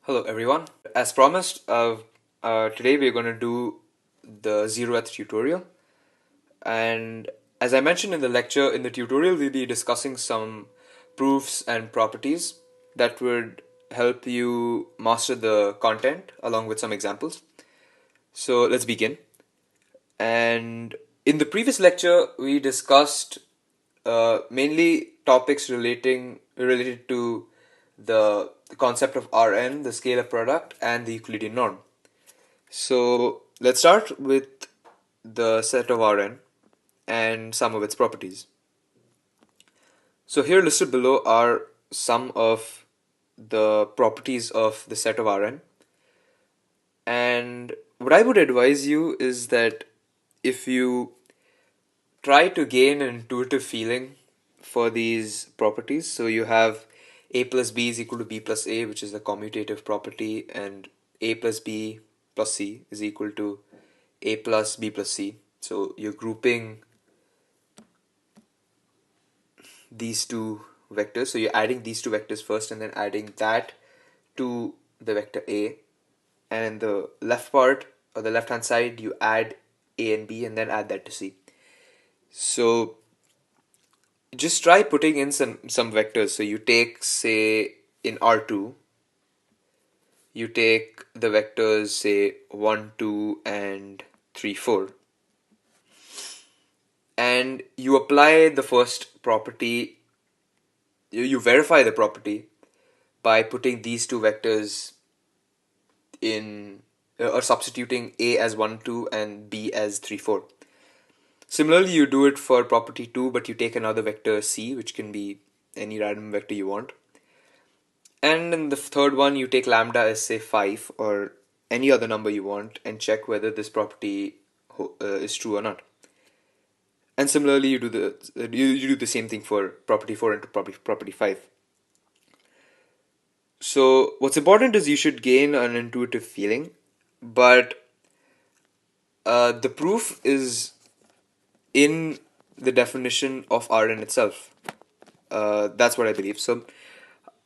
Hello everyone. As promised, today we're going to do the zeroth tutorial. And as I mentioned in the lecture, in the tutorial we'll be discussing some proofs and properties that would help you master the content along with some examples. So let's begin. And in the previous lecture, we discussed mainly topics related to the concept of Rn, the scalar product, and the Euclidean norm. So let's start with the set of Rn and some of its properties. So here listed below are some of the properties of the set of Rn. And what I would advise you is that if you try to gain an intuitive feeling for these properties, so you have a plus b is equal to b plus a, which is the commutative property, and a plus b plus c is equal to a plus b plus c. So you're grouping these two vectors. So you're adding these two vectors first and then adding that to the vector a. And in the left part or the left hand side, you add a and b and then add that to c. So just try putting in some vectors. So you take, say, in R2, you take the vectors, say, 1, 2, and 3, 4. And you apply the first property, you verify the property by putting these two vectors in, or substituting A as 1, 2, and B as 3, 4. Similarly, you do it for property 2, but you take another vector C, which can be any random vector you want. And in the third one, you take lambda as, say, 5 or any other number you want and check whether this property is true or not. And similarly, you do the same thing for property 4 and property 5. So what's important is you should gain an intuitive feeling, but the proof is in the definition of Rn itself. That's what I believe. So,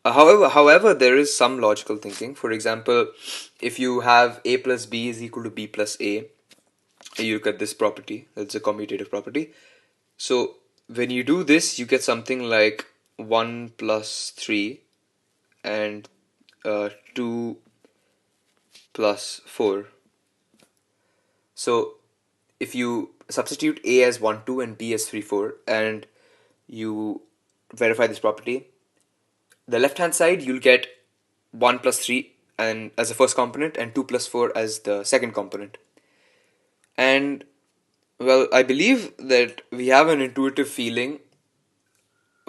however, there is some logical thinking. For example, if you have a plus b is equal to b plus a, you look at this property. That's a commutative property. So when you do this, you get something like 1 plus 3 and 2 plus 4. So if you substitute a as 1, 2 and b as 3, 4 and you verify this property, the left hand side you'll get 1 plus 3 and as the first component and 2 plus 4 as the second component. And well, I believe that we have an intuitive feeling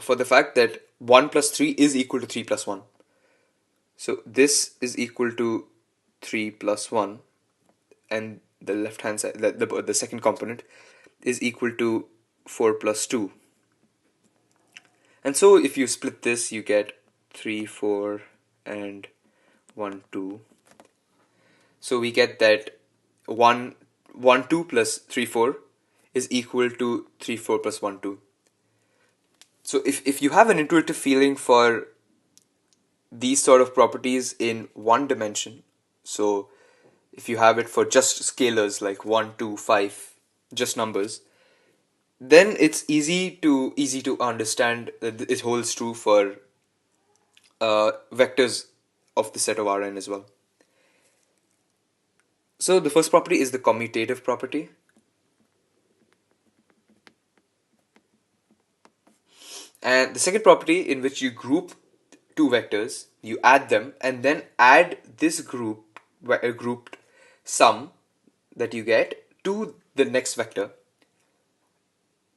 for the fact that 1 plus 3 is equal to 3 plus 1. So this is equal to 3 plus 1, and the left hand side, the second component, is equal to 4 plus 2. And so if you split this, you get 3, 4, and 1, 2. So we get that 1, 1, 2 plus 3, 4 is equal to 3, 4 plus 1, 2. So if you have an intuitive feeling for these sort of properties in one dimension, so if you have it for just scalars like 1, 2, 5, just numbers, then it's easy to understand that it holds true for vectors of the set of Rn as well. So the first property is the commutative property. And the second property, in which you group two vectors, you add them, and then add this grouped sum that you get to the next vector.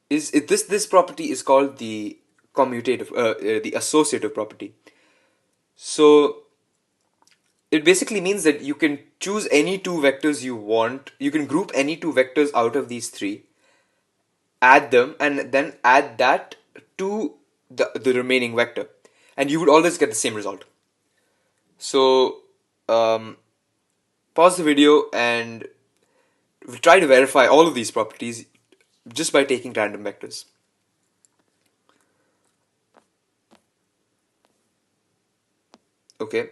This property is called the the associative property. So it basically means that you can choose any two vectors you want. You can group any two vectors out of these three, add them, and then add that to the remaining vector, and you would always get the same result. So pause the video and try to verify all of these properties just by taking random vectors. Okay.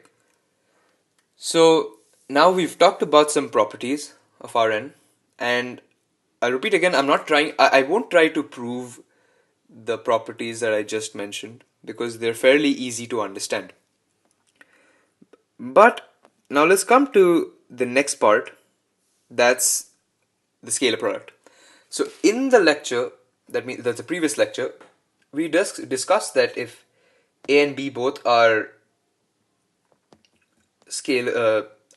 So now we've talked about some properties of Rn, and I'll repeat again, I won't try to prove the properties that I just mentioned because they're fairly easy to understand. But now let's come to the next part, that's the scalar product. So in the lecture, that's the previous lecture, we discussed that if A and B both are scale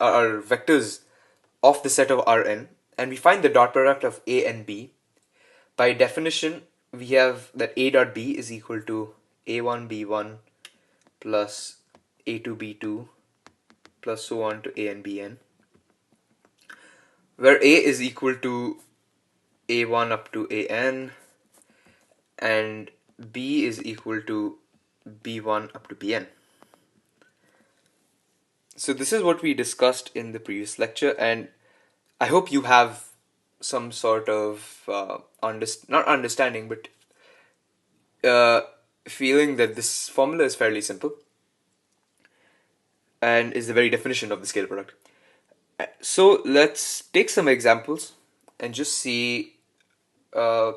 are vectors of the set of Rn, and we find the dot product of A and B, by definition we have that A dot B is equal to A1 B1 plus A2 B2 plus so on to A and Bn, where A is equal to A1 up to An and B is equal to B1 up to Bn. So this is what we discussed in the previous lecture, and I hope you have some sort of not understanding, but uh, feeling that this formula is fairly simple and is the very definition of the scalar product. So let's take some examples and just see, uh,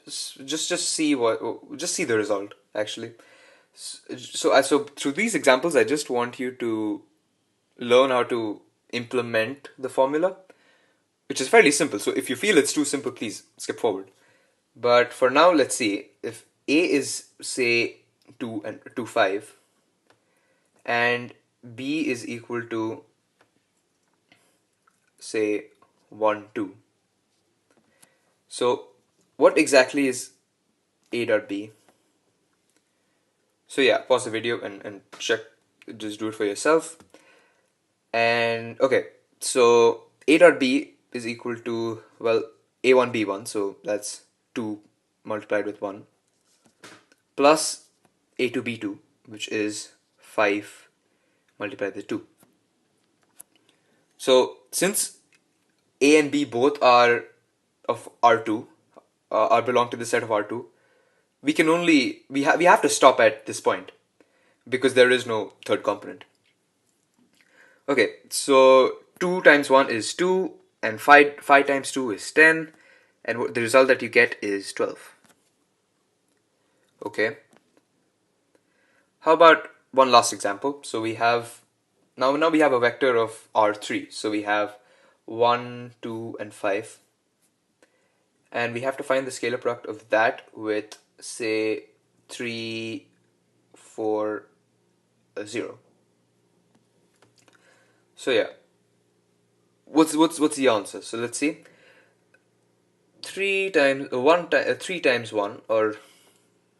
just see just see the result actually. So through these examples, I just want you to learn how to implement the formula, which is fairly simple. So if you feel it's too simple, please skip forward. But for now, let's see if A is say 2 and 2 5 and B is equal to say 1 2. So what exactly is A dot B? So yeah, pause the video and check, just do it for yourself. And okay, so A dot B is equal to, well, A1 B1, so that's 2 multiplied with 1, plus A2 B2, which is 5 multiplied with 2. So since A and B both are of R2, are belong to the set of R2, we have to stop at this point because there is no third component. Okay, so 2 times 1 is 2 and 5 times 2 is 10, and the result that you get is 12. Okay, how about one last example? So we have now we have a vector of R3, so we have 1 2 and 5, and we have to find the scalar product of that with say 3 4 0. So yeah, what's the answer? So let's see. 3 times 1, or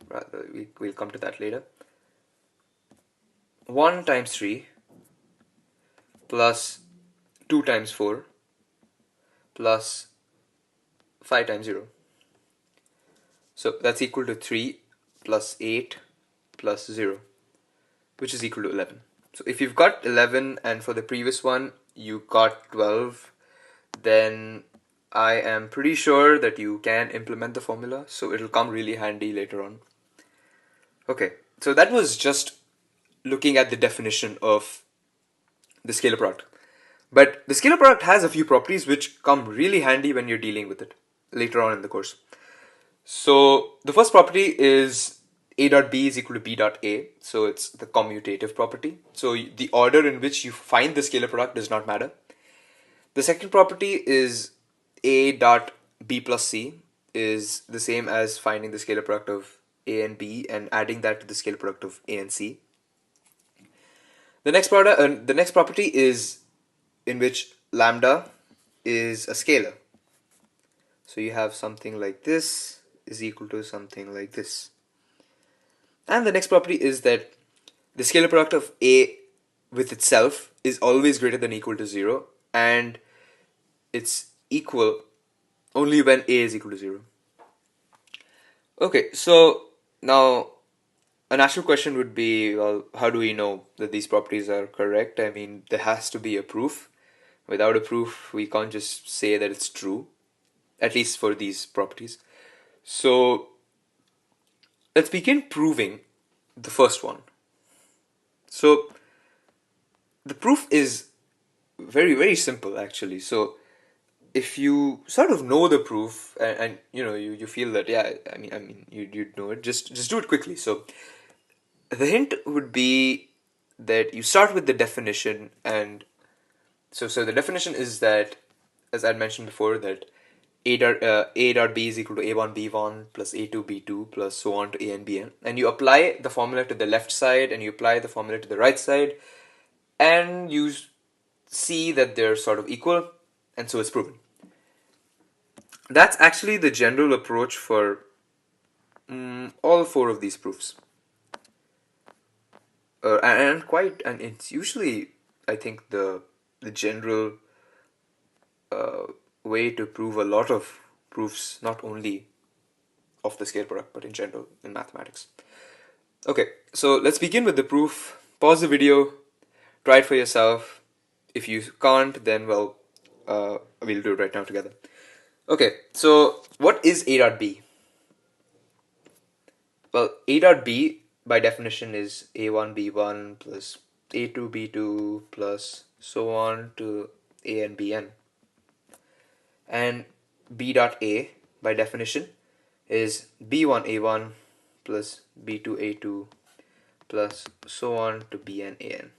rather we'll come to that later. 1 times 3 plus 2 times 4 plus 5 times 0. So that's equal to 3 plus 8 plus 0, which is equal to 11. So if you've got 11 and for the previous one you got 12, then I am pretty sure that you can implement the formula, so it'll come really handy later on. Okay, so that was just looking at the definition of the scalar product. But the scalar product has a few properties which come really handy when you're dealing with it later on in the course. So the first property is A dot B is equal to B dot A. So it's the commutative property. So the order in which you find the scalar product does not matter. The second property is A dot B plus C is the same as finding the scalar product of A and B and adding that to the scalar product of A and C. The next property is in which lambda is a scalar. So you have something like this is equal to something like this. And the next property is that the scalar product of A with itself is always greater than or equal to 0, and it's equal only when A is equal to 0. Okay, so now a natural question would be, well, how do we know that these properties are correct? I mean, there has to be a proof. Without a proof, we can't just say that it's true, at least for these properties. So let's begin proving the first one. So the proof is very, very simple actually. So if you sort of know the proof, and you feel that, yeah, I mean you know it, just do it quickly. So the hint would be that you start with the definition, and so the definition is that, as I mentioned before, that a dot b is equal to a1 b1 plus a2 b2 plus so on to a and bn, and you apply the formula to the left side and you apply the formula to the right side, and you see that they're sort of equal, and so it's proven. That's actually the general approach for all four of these proofs, and it's usually, I think, the general uh, way to prove a lot of proofs, not only of the scale product but in general in mathematics. Okay, so let's begin with the proof. Pause the video, try it for yourself. If you can't, then well, we'll do it right now together. Okay, so what is A dot B? Well, A dot B by definition is A1 B1 plus A2 B2 plus so on to A and Bn. And B dot A by definition is B1 A1 plus B2 A2 plus so on to Bn An.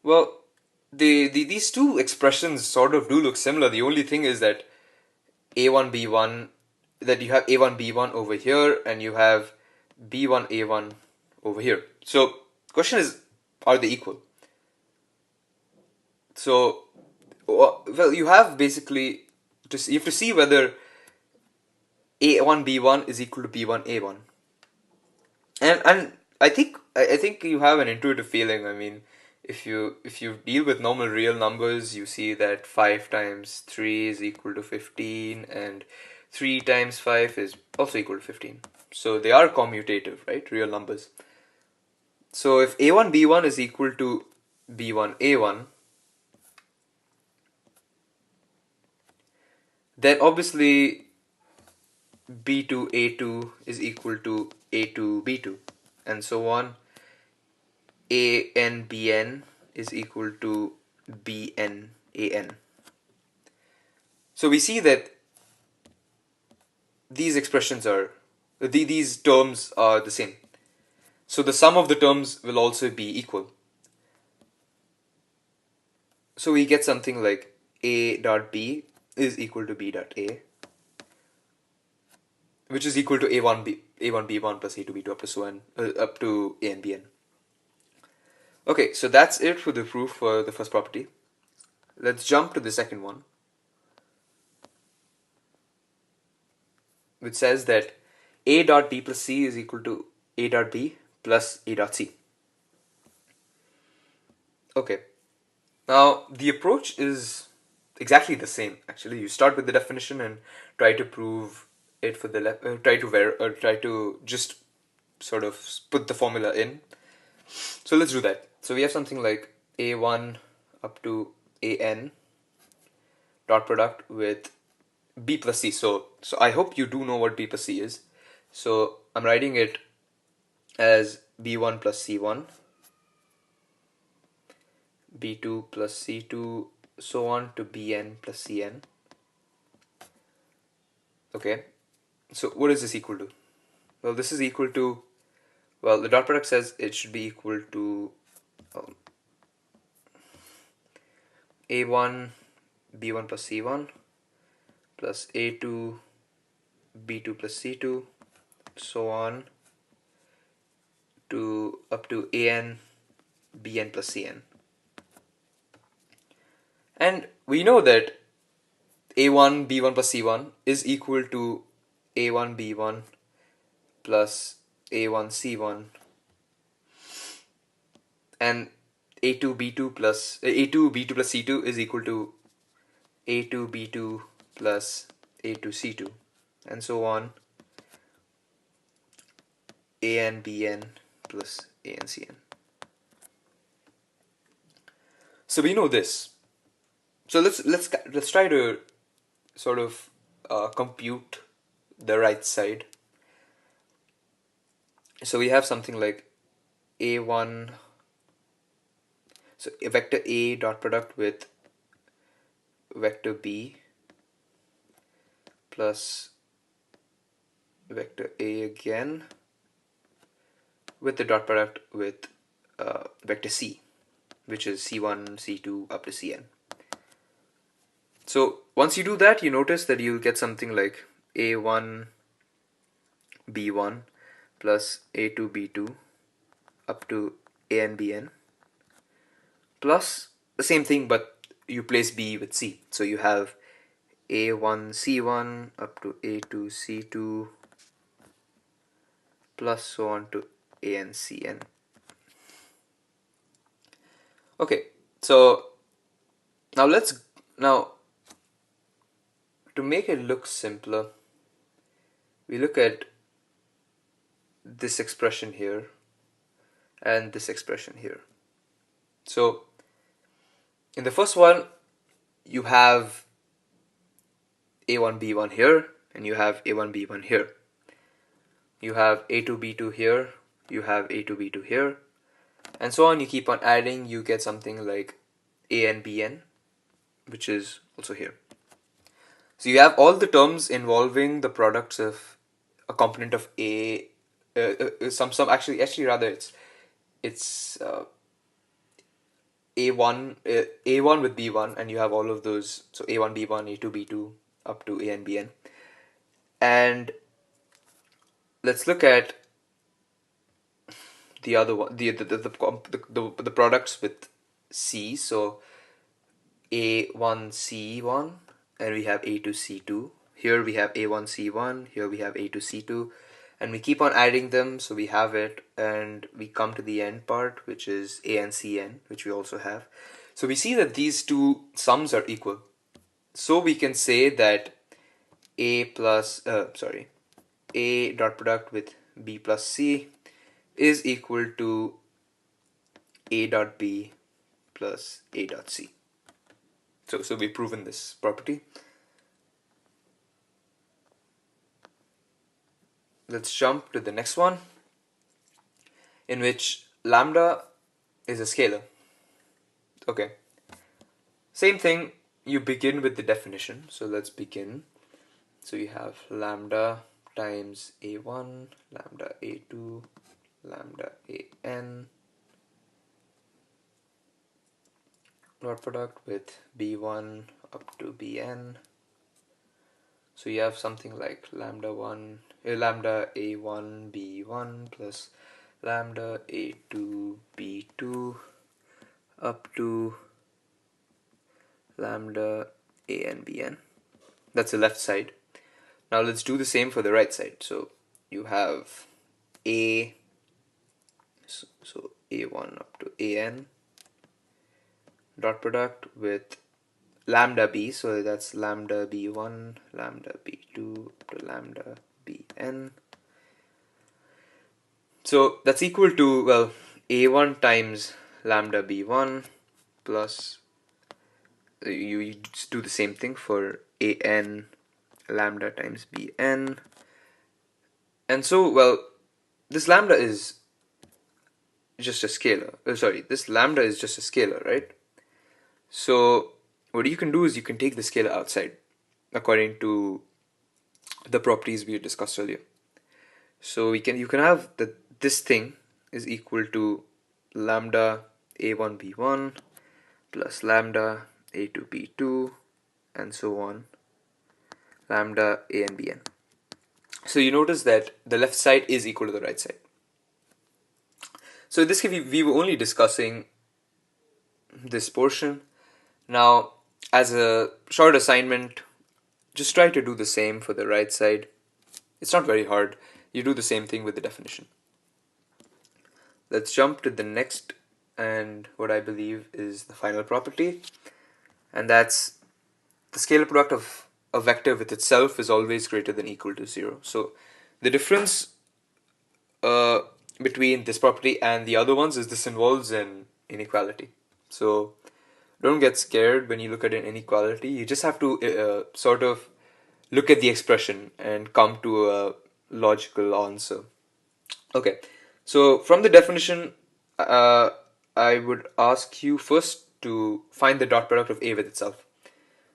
Well, these two expressions sort of do look similar. The only thing is that A1 B1, that you have A1 B1 over here and you have B1 A1 over here. So question is, are they equal? So well, you have basically you have to see whether A1 B1 is equal to B1 A1. And I think you have an intuitive feeling. I mean, if you deal with normal real numbers, you see that 5 times 3 is equal to 15, and 3 times 5 is also equal to 15. So they are commutative, right? Real numbers. So if A1 B1 is equal to B1 A1, then obviously B2 A2 is equal to A2 B2, and so on. AN BN is equal to BN AN. So we see that these expressions are, these terms are the same. So the sum of the terms will also be equal. So we get something like A dot B is equal to B dot A, which is equal to A1 B1 plus A2 B2 up to so on, up to AN BN. Okay, so that's it for the proof for the first property. Let's jump to the second one, which says that A dot B plus C is equal to A dot B plus A dot C. Okay, now the approach is exactly the same. Actually, you start with the definition and try to prove it for the try to just sort of put the formula in. So let's do that. So we have something like A1 up to AN dot product with B plus C. So I hope you do know what B plus C is. So I'm writing it as B1 plus C1, B2 plus C2, so on to Bn plus Cn. Okay, so what is this equal to? Well, this is equal to, well, the dot product says it should be equal to A1 B1 plus C1 plus A2 B2 plus C2, so on to up to AN Bn plus Cn. And we know that A1 B1 plus C1 is equal to A1 B1 plus A1 C1, and A2 B2 plus A2 B2 plus C2 is equal to A2 B2 plus A2 C2, and so on, AN BN plus AN CN. So we know this. So let's try to sort of compute the right side. So we have something like A1 So a vector A dot product with vector B plus vector A again with the dot product with vector C, which is C1, C2 up to Cn. So once you do that, you notice that you'll get something like A1 B1 plus A2 B2 up to An Bn plus the same thing, but you place B with C. So you have A1 C1 up to A2 C2 plus so on to An Cn. Okay, so now to make it look simpler, we look at this expression here and this expression here. So in the first one, you have A1 B1 here and you have A1 B1 here. You have A2 B2 here, you have A2 B2 here, and so on. You keep on adding, you get something like An Bn, which is also here. So you have all the terms involving the products of a component of A, some actually rather it's A1 A1 with B1, and you have all of those. So A1 B1 A2 B2 up to An Bn. And let's look at the other one, the products with C. So A1 C1, and we have A2 C2. Here we have A1 C1, here we have A2 C2, and we keep on adding them, so we have it, and we come to the end part, which is An Cn, which we also have. So we see that these two sums are equal. So we can say that A dot product with B plus C is equal to A dot B plus A dot C. So we've proven this property. Let's jump to the next one, in which lambda is a scalar. Okay. Same thing, you begin with the definition. So let's begin. So you have lambda times A1, lambda A2, lambda An dot product with B1 up to Bn. So you have something like lambda A1 B1 plus lambda A2 B2 up to lambda An Bn. That's the left side. Now let's do the same for the right side. So you have so A1 up to An dot product with lambda B, so that's lambda B1, lambda B2 up to lambda Bn. So that's equal to, well, A1 times lambda B1 plus, you just do the same thing for An lambda times Bn. And so, well, this lambda is just a scalar. This lambda is just a scalar, right? So what you can do is you can take the scalar outside according to the properties we discussed earlier. So you can have this thing is equal to lambda A1 B1 plus lambda A2 B2 and so on, lambda An Bn. So you notice that the left side is equal to the right side. So in this case we were only discussing this portion. Now, as a short assignment, just try to do the same for the right side. It's not very hard. You do the same thing with the definition. Let's jump to the next, and what I believe is the final property, and that's the scalar product of a vector with itself is always greater than equal to 0. So the difference between this property and the other ones is this involves an inequality. So don't get scared when you look at an inequality. You just have to sort of look at the expression and come to a logical answer. Okay, so from the definition, I would ask you first to find the dot product of A with itself.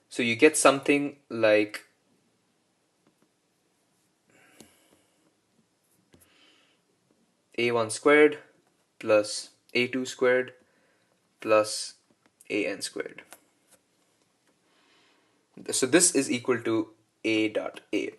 So you get something like A1 squared plus A2 squared plus AN squared. So this is equal to A dot A.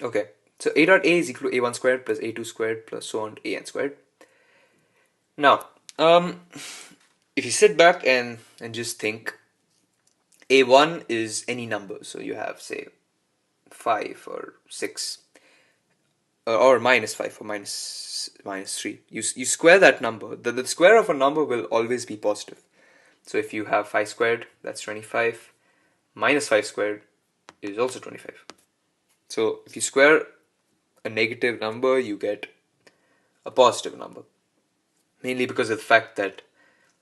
Okay, so A dot A is equal to A1 squared plus A2 squared plus so on to AN squared. Now, if you sit back and just think, A1 is any number. So you have, say, 5 or 6, or minus 5 or minus 3. You square that number. The square of a number will always be positive. So if you have 5 squared, that's 25. Minus 5 squared is also 25. So if you square a negative number, you get a positive number. Mainly because of the fact that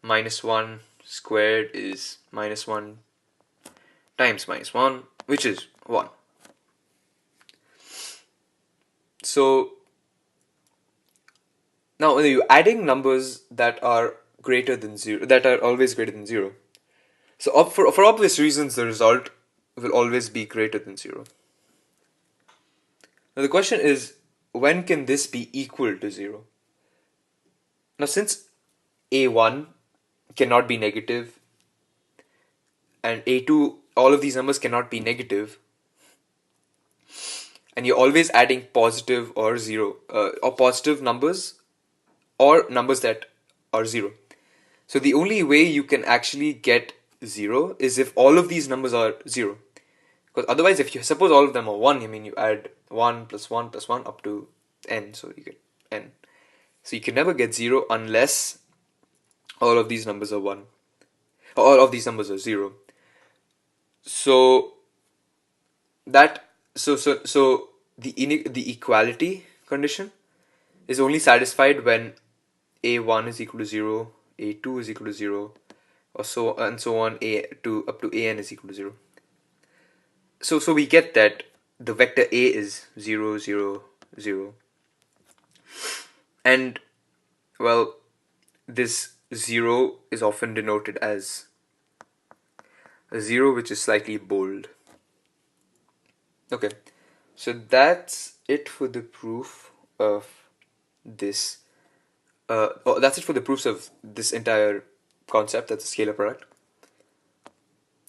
minus 1 squared is minus 1 times minus 1, which is 1. So now when you're adding numbers that are greater than 0, that are always greater than 0, so for obvious reasons the result will always be greater than 0. Now the question is, when can this be equal to 0? Now since A1 cannot be negative and A2, all of these numbers cannot be negative, and you're always adding positive or 0, or positive numbers or numbers that are 0. So the only way you can actually get 0 is if all of these numbers are 0. Because otherwise, if you suppose all of them are 1, I mean, you add 1 plus 1 plus 1 up to n, so you get n. So you can never get 0 unless all of these numbers are 1. All of these numbers are 0. So that so the equality condition is only satisfied when A1 is equal to 0, A2 is equal to 0, or so and so on, A2 up to AN is equal to 0. So we get that the vector A is 0, 0, 0. And, well, this 0 is often denoted as a 0 which is slightly bold. Okay, so that's it for the proof of this. That's it for the proofs of this entire concept, that's a scalar product.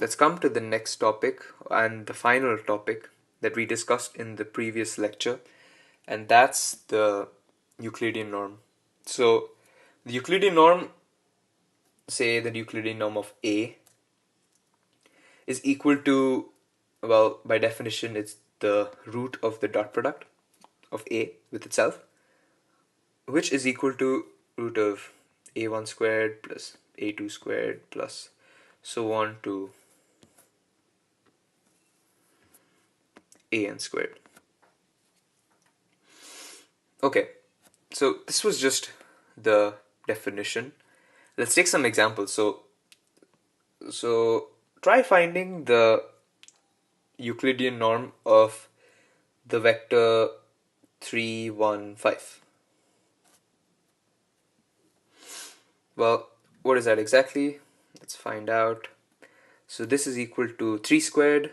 Let's come to the next topic and the final topic that we discussed in the previous lecture, and that's the Euclidean norm. So the Euclidean norm, say the Euclidean norm of A, is equal to, well, by definition, it's the root of the dot product of A with itself, which is equal to root of A1 squared plus A2 squared plus so on to AN squared. Okay, so this was just the definition. Let's take some examples. So try finding the Euclidean norm of the vector 3, 1, 5. Well, what is that exactly? Let's find out. So this is equal to 3 squared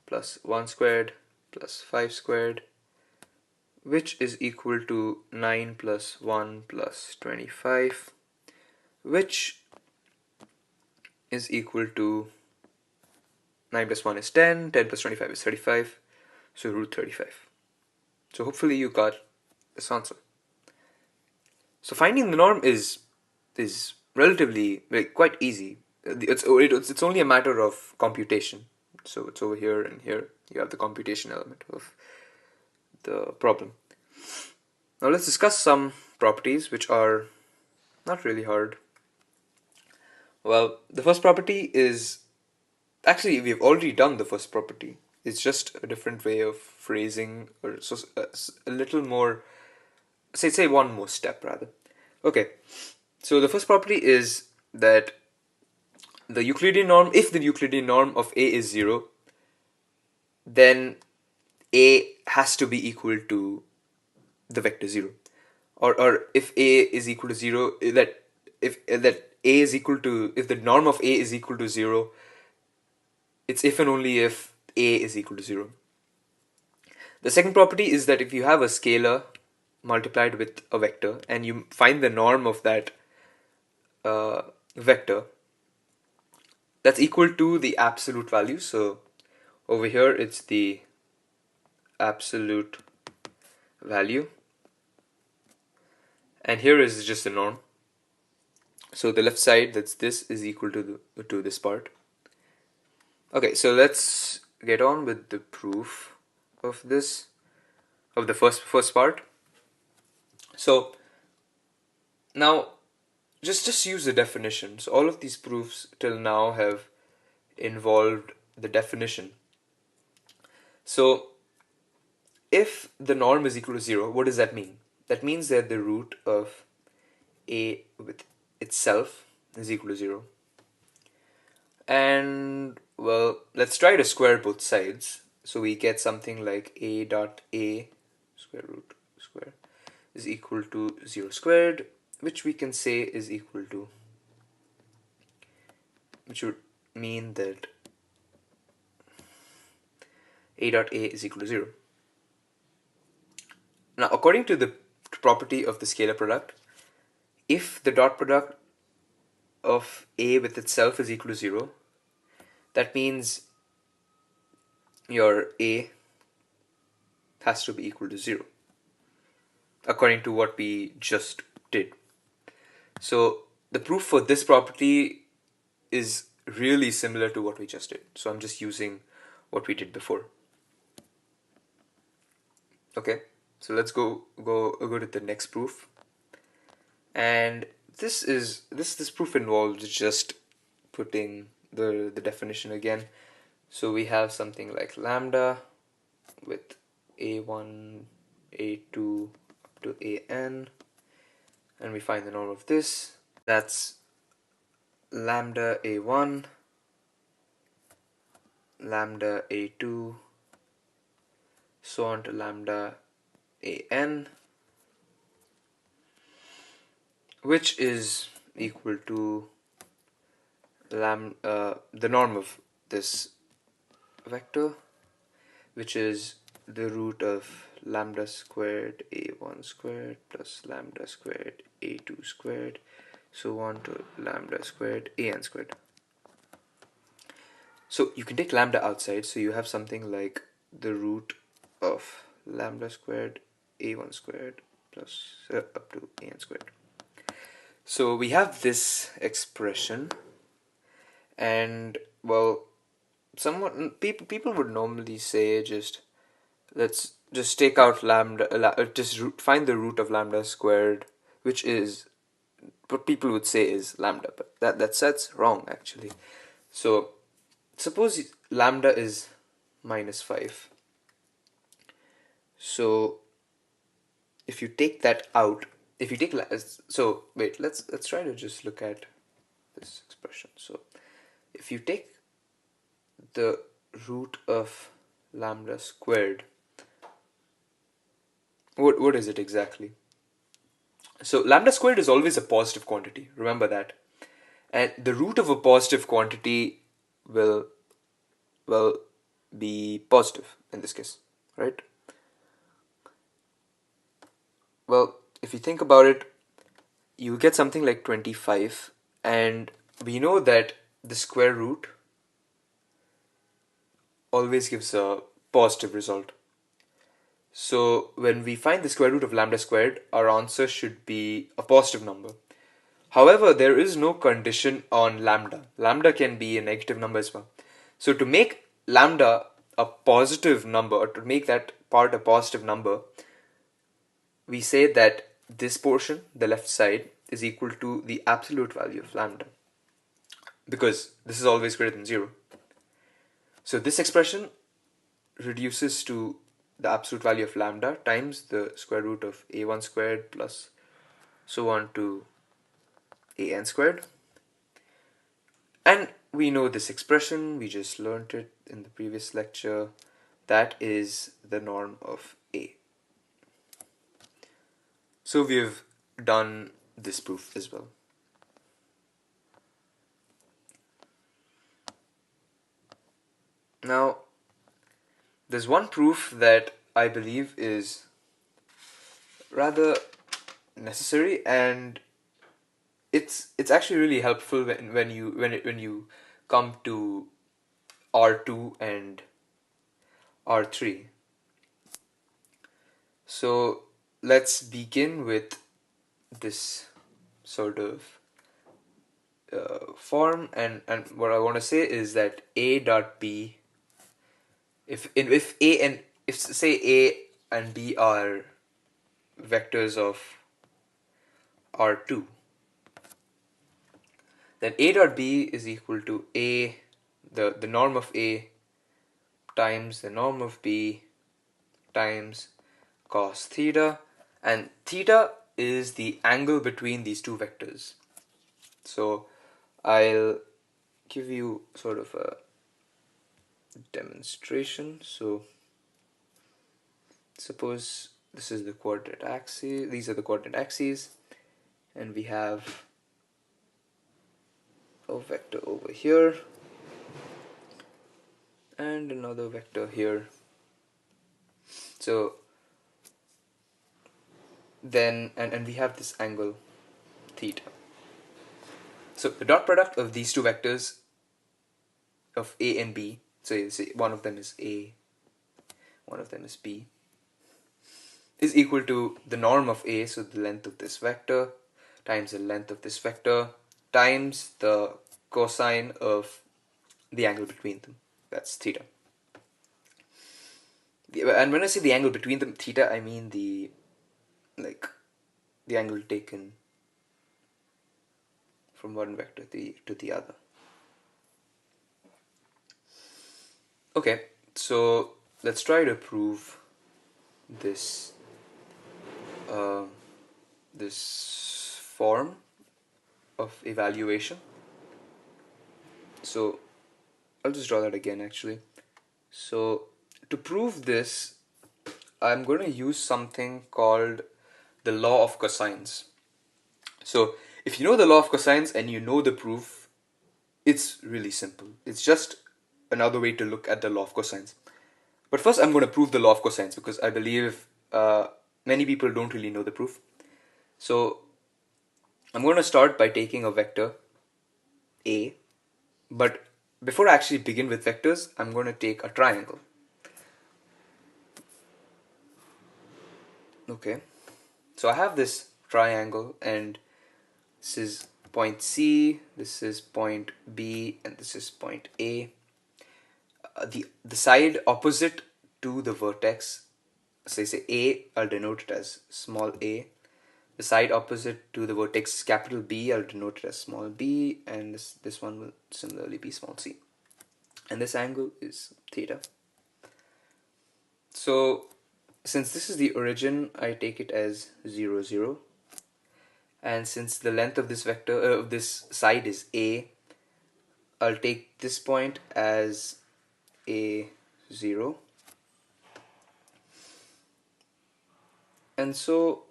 plus 1 squared plus 5 squared, which is equal to 9 plus 1 plus 25, which is equal to 9 plus 1 is 10, 10 plus 25 is 35, so root 35. So hopefully you got this answer. So finding the norm is relatively quite easy. It's only a matter of computation. So it's over here and here. You have the computation element of the problem. Now let's discuss some properties which are not really hard. Well, the first property is, actually we've already done the first property. It's just a different way of phrasing, or so a little more, say one more step rather. Okay, so the first property is that the Euclidean norm, if the Euclidean norm of A is 0, then A has to be equal to the vector 0. Or if A is equal to 0, that if that A is equal to, if the norm of A is equal to 0, it's if and only if A is equal to 0. The second property is that if you have a scalar multiplied with a vector and you find the norm of that vector, that's equal to the absolute value. So over here it's the absolute value, and here is just the norm. So the left side, that's this, is equal to this part. Okay, so let's get on with the proof of this, of the first part. So now just use the definition. So all of these proofs till now have involved the definition. So if the norm is equal to 0, what does that mean? That means that the root of A with itself is equal to 0. And well, let's try to square both sides. So we get something like A dot A square root square is equal to 0 squared, which we can say is equal to, which would mean that A dot A is equal to 0. Now, according to the property of the scalar product, if the dot product of A with itself is equal to 0, that means your A has to be equal to 0, according to what we just did. So the proof for this property is really similar to what we just did. So I'm just using what we did before. Okay, so let's go to the next proof. And this proof involves just putting the definition again. So we have something like lambda with a1, a2 up to an, and we find the norm of this. That's lambda a1, lambda a2, so on to lambda an, which is equal to the norm of this vector, which is the root of lambda squared a1 squared plus lambda squared a2 squared, so on to lambda squared an squared. So you can take lambda outside, so you have something like the root of lambda squared a1 squared plus up to an squared. So we have this expression, and well, people would normally say let's just take out lambda, find the root of lambda squared, which is what people would say is lambda, but that's wrong actually. So suppose lambda is -5. So if you take that out, if you take so wait, let's try to just look at this expression. So if you take the root of lambda squared, what is it exactly? So lambda squared is always a positive quantity, remember that. And the root of a positive quantity will be positive in this case, right? Well, if you think about it, you get something like 25, and we know that the square root always gives a positive result. So when we find the square root of lambda squared, our answer should be a positive number. However, there is no condition on lambda. Lambda can be a negative number as well. So to make lambda a positive number, or to make that part a positive number, we say that this portion, the left side, is equal to the absolute value of lambda, because this is always greater than 0. So this expression reduces to the absolute value of lambda times the square root of a1 squared plus so on to an squared. And we know this expression, we just learned it in the previous lecture. That is the norm of A. So we've done this proof as well. Now, there's one proof that I believe is rather necessary, and it's actually really helpful when you come to R2 and R3. So let's begin with this sort of form, and what I want to say is that A dot B, if A and if say A and B are vectors of R2, then A dot B is equal to A, the norm of A times the norm of B times cos theta, and theta is the angle between these two vectors. So I'll give you sort of a demonstration. So suppose this is the coordinate axis, these are the coordinate axes, and we have a vector over here and another vector here. So then and we have this angle theta. So the dot product of these two vectors of A and B, so say one of them is A, one of them is B, is equal to the norm of A, so the length of this vector, times the length of this vector, times the cosine of the angle between them. That's theta. And when I say the angle between them, theta, I mean the angle taken from one vector to the other. Okay, so let's try to prove this this form of evaluation. So I'll just draw that again actually. So to prove this, I'm going to use something called the law of cosines. So if you know the law of cosines and you know the proof, it's really simple. It's just another way to look at the law of cosines. But first I'm going to prove the law of cosines because I believe many people don't really know the proof. So I'm going to start by taking a vector A, but before I actually begin with vectors, I'm going to take a triangle. Okay, so I have this triangle, and this is point C, this is point B, and this is point A. The side opposite to the vertex, say A, I'll denote it as small a. The side opposite to the vertex capital B, I'll denote it as small b, and this one will similarly be small c. And this angle is theta. So since this is the origin, I take it as 0, 0. And since the length of this vector, of this side is a, I'll take this point as a 0. And so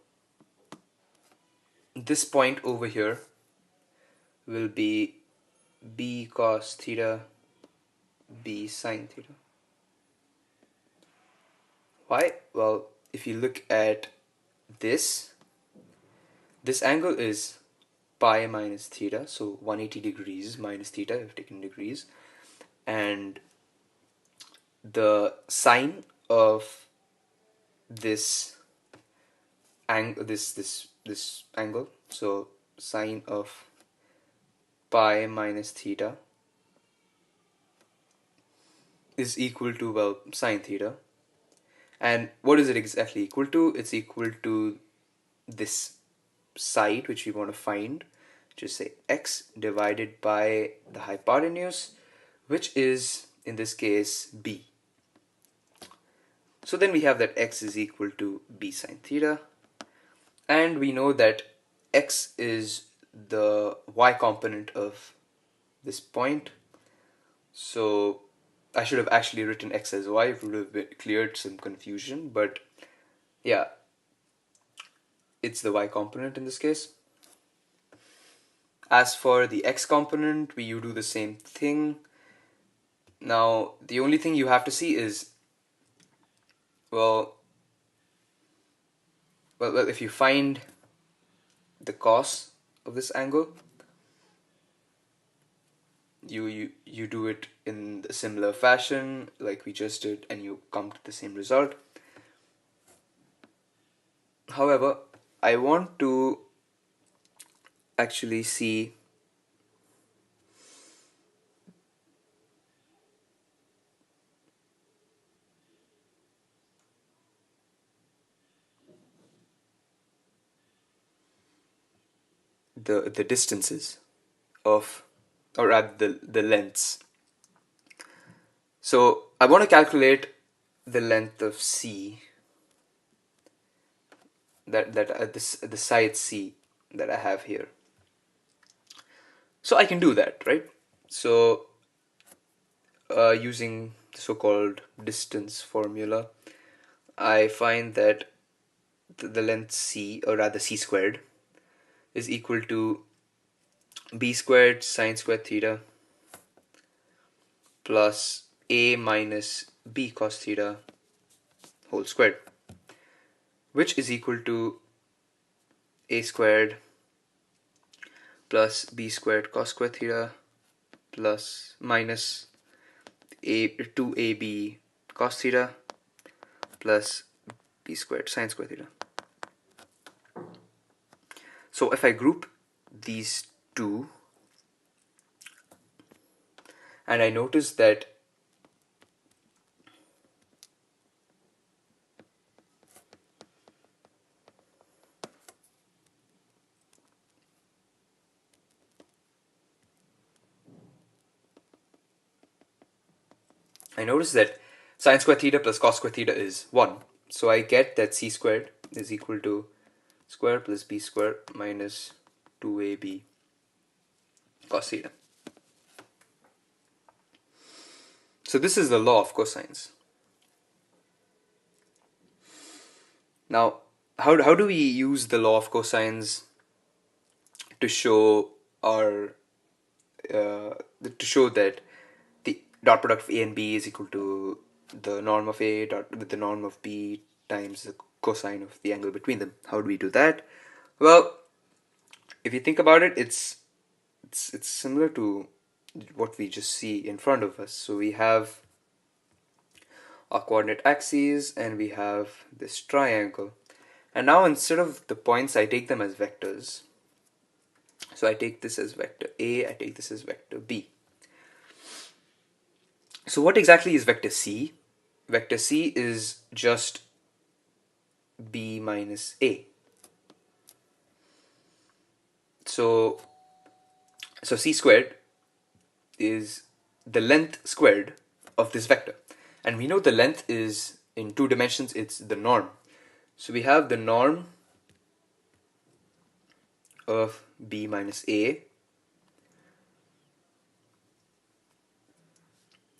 this point over here will be b cos theta, b sine theta. Why? Well, if you look at this angle is pi minus theta, so 180 degrees minus theta, I've taken degrees, and the sine of this angle, this angle, so sine of pi minus theta is equal to, well, sine theta. And what is it exactly equal to? It's equal to this side which we want to find, just say x divided by the hypotenuse, which is in this case b. So then we have that x is equal to b sine theta, and we know that x is the y component of this point. So I should have actually written x as y. It would have cleared some confusion, but yeah, it's the y component in this case. As for the x component, you do the same thing. Now, the only thing you have to see is, well, if you find the cos of this angle, you do it in a similar fashion like we just did, and you come to the same result. However, I want to actually see the distances of, or rather the lengths. So I want to calculate the length of C, the side C that I have here. So I can do that, right? So using the so-called distance formula, I find that the length C, or rather C squared, is equal to b squared sine squared theta plus a minus b cos theta whole squared, which is equal to a squared plus b squared cos squared theta plus minus a 2ab cos theta plus b squared sine squared theta. So if I group these two, and I notice that sine squared theta plus cos squared theta is 1. So I get that c squared is equal to square plus b square minus 2ab cos theta. So this is the law of cosines. Now, how do we use the law of cosines to show our to show that the dot product of a and b is equal to the norm of a dot with the norm of b times the cosine of the angle between them? How do we do that? Well, if you think about it, it's similar to what we just see in front of us. So we have our coordinate axes and we have this triangle. And now instead of the points, I take them as vectors. So I take this as vector A, I take this as vector B. So what exactly is vector C? Vector C is just B minus A. So C squared is the length squared of this vector. And we know the length is in 2 dimensions, it's the norm. So we have the norm of B minus A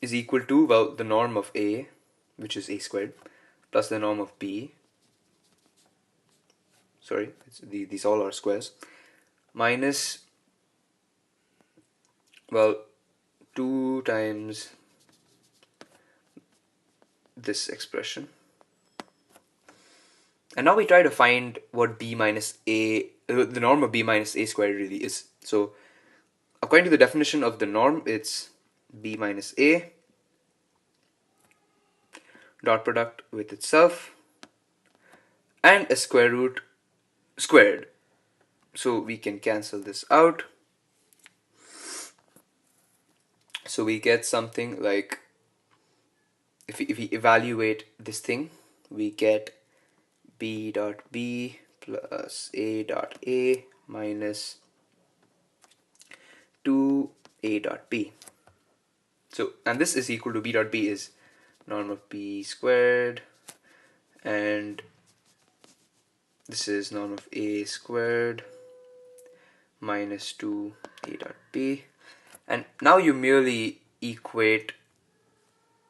is equal to, well, the norm of A, which is A squared, plus the norm of B, sorry, these all are squares, minus, well, 2 times this expression. And now we try to find what B minus A, the norm of B minus A squared really is. So according to the definition of the norm, it's B minus A dot product with itself and a square root squared. So we can cancel this out. So we get something like, if we evaluate this thing, we get b dot b plus a dot a minus 2a dot b. So, and this is equal to b dot b is norm of b squared, and this is norm of a squared minus 2a dot b. And now you merely equate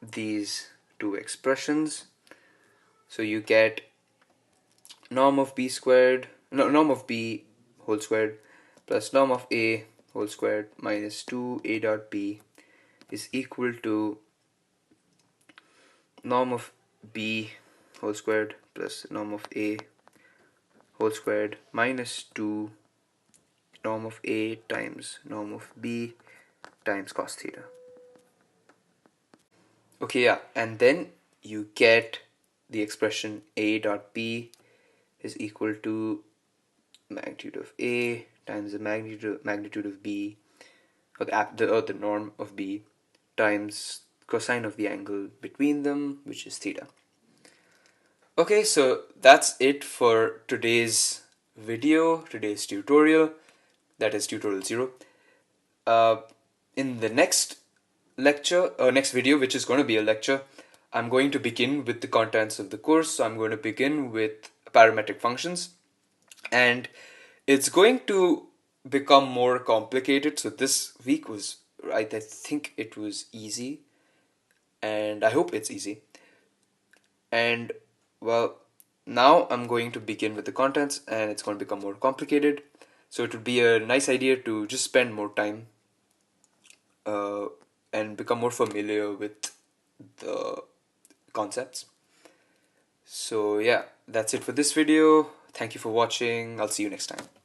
these two expressions. So you get norm of b squared, no, norm of b whole squared plus norm of a whole squared minus 2a dot b is equal to norm of b whole squared plus norm of a whole squared minus 2 norm of a times norm of b times cos theta. Okay, yeah, and then you get the expression a dot b is equal to magnitude of a times the magnitude of b, or the norm of b, times cosine of the angle between them, which is theta. Okay, so that's it for today's video, today's tutorial, that is tutorial 0. Uh, in the next lecture, or next video, which is going to be a lecture, I'm going to begin with the contents of the course. So I'm going to begin with parametric functions, and it's going to become more complicated. So this week was, I think it was easy, and I hope it's easy. And well, now I'm going to begin with the contents, and it's going to become more complicated. So it would be a nice idea to just spend more time uh, and become more familiar with the concepts. So yeah, that's it for this video. Thank you for watching. I'll see you next time.